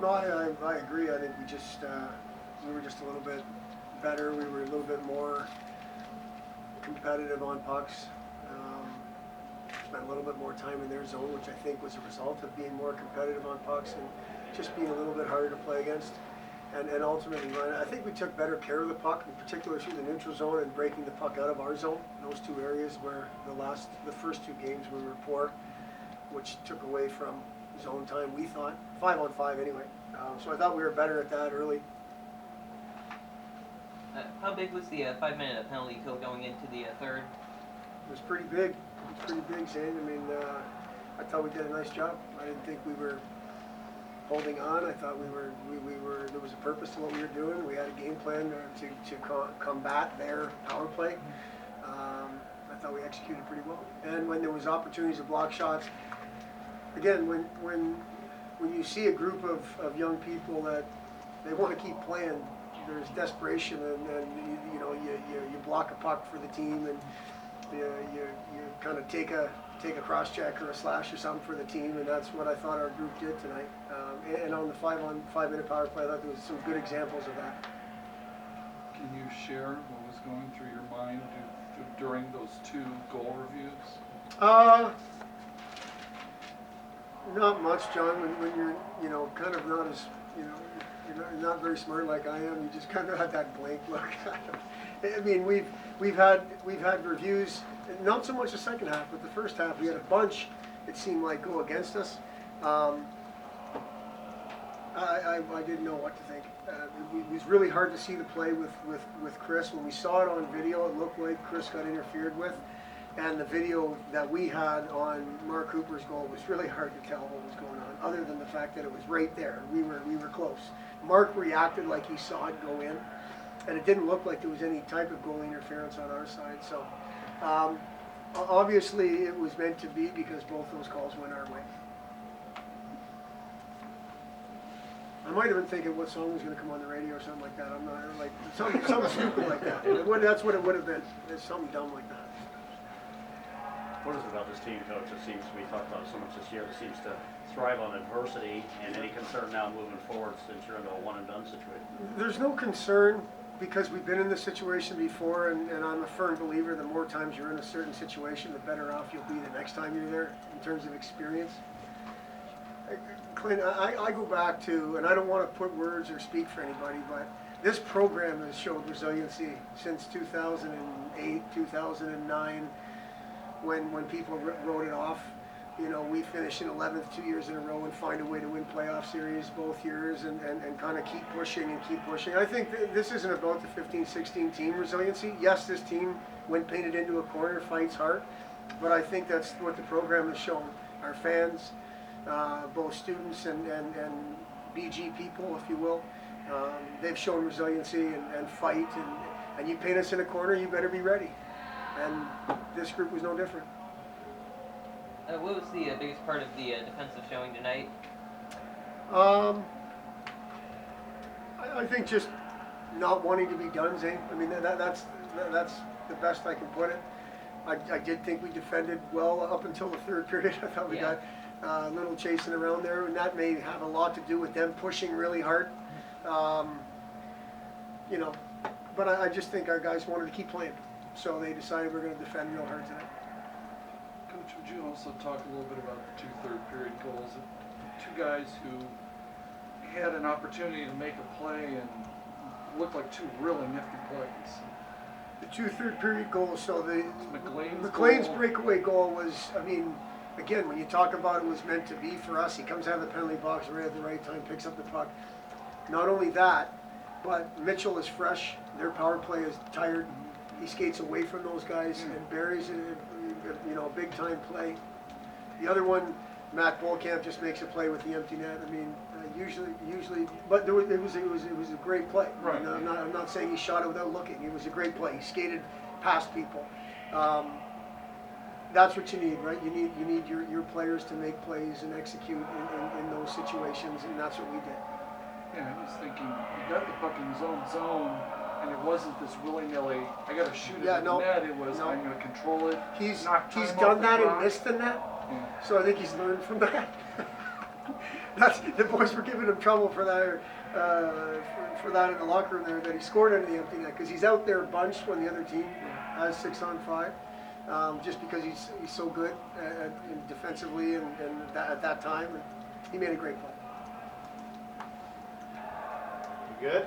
No, I agree. I think we were just a little bit better. We were a little bit more competitive on pucks. Spent a little bit more time in their zone, which I think was a result of being more competitive on pucks and just being a little bit harder to play against. And ultimately, I think we took better care of the puck, in particular through the neutral zone and breaking the puck out of our zone. Those two areas where the first two games we were poor, which took away from zone time, we thought. 5-on-5 anyway. So I thought we were better at that early. How big was the 5-minute penalty kill going into the third? It was pretty big. It was pretty big, Zane. I mean, I thought we did a nice job. I didn't think we were holding on. I thought we were. There was a purpose to what we were doing. We had a game plan to combat their power play. I thought we executed pretty well. And when there was opportunities to block shots, again, when you see a group of young people that they want to keep playing, there's desperation, and you block a puck for the team, and you kind of take a cross check or a slash or something for the team, and that's what I thought our group did tonight. And on the 5-minute power play, I thought there was some good examples of that. Can you share what was going through your mind during those two goal reviews? Not much, John. When you're kind of not as you're not very smart like I am. You just kind of had that blank look. I mean, we've had reviews. Not so much the second half, but the first half we had a bunch. It seemed like go against us. I didn't know what to think. It was really hard to see the play with Chris. When we saw it on video, it looked like Chris got interfered with. And the video that we had on Mark Cooper's goal was really hard to tell what was going on, other than the fact that it was right there. We were close. Mark reacted like he saw it go in, and it didn't look like there was any type of goal interference on our side. So obviously it was meant to be, because both those calls went our way. I might have been thinking what song was going to come on the radio or something like that. I'm not like something stupid like that. That's what it would have been. It's something dumb like that. What is it about this team, Coach, that seems, we talked about it so much this year, that seems to thrive on adversity, and any concern now moving forward since you're in a one-and-done situation? There's no concern, because we've been in this situation before, and I'm a firm believer the more times you're in a certain situation, the better off you'll be the next time you're there in terms of experience. Clint, I go back to, and I don't want to put words or speak for anybody, but this program has showed resiliency since 2008, 2009, when people wrote it off. We finished in 11th 2 years in a row and find a way to win playoff series both years, and kind of keep pushing. I think this isn't about the 15-16 team resiliency. Yes, this team, when painted into a corner, fights hard, but I think that's what the program has shown. Our fans, both students and BG people, if you will, they've shown resiliency and fight, and you paint us in a corner, you better be ready. And this group was no different. What was the biggest part of the defensive showing tonight? I think just not wanting to be done, Zane. I mean, that's the best I can put it. I did think we defended well up until the third period. I thought we got a little chasing around there, and that may have a lot to do with them pushing really hard. But I just think our guys wanted to keep playing. So they decided we're going to defend real hard tonight. Coach, would you also talk a little bit about the two third-period goals? Two guys who had an opportunity to make a play and looked like two really nifty plays. The two third-period goals, so McLean's breakaway goal was, I mean, again, when you talk about it was meant to be for us, he comes out of the penalty box right at the right time, picks up the puck. Not only that, but Mitchell is fresh, their power play is tired. He skates away from those guys and buries a big-time play. The other one, Matt Bolkamp just makes a play with the empty net. I mean, usually, but it was a great play. Right. I'm not saying he shot it without looking. It was a great play. He skated past people. That's what you need, right? You need your players to make plays and execute in those situations, and that's what we did. Yeah, I was thinking, you got the puck in his own zone, and it wasn't this willy-nilly, I got to shoot it in the net. It was, I'm going to control it. He's done that and missed the net, so I think he's learned from that. The boys were giving him trouble for that, for that in the locker room there, that he scored into the empty net, because he's out there bunched when the other team has 6-on-5, just because he's so good defensively and at that time. And he made a great play. You good?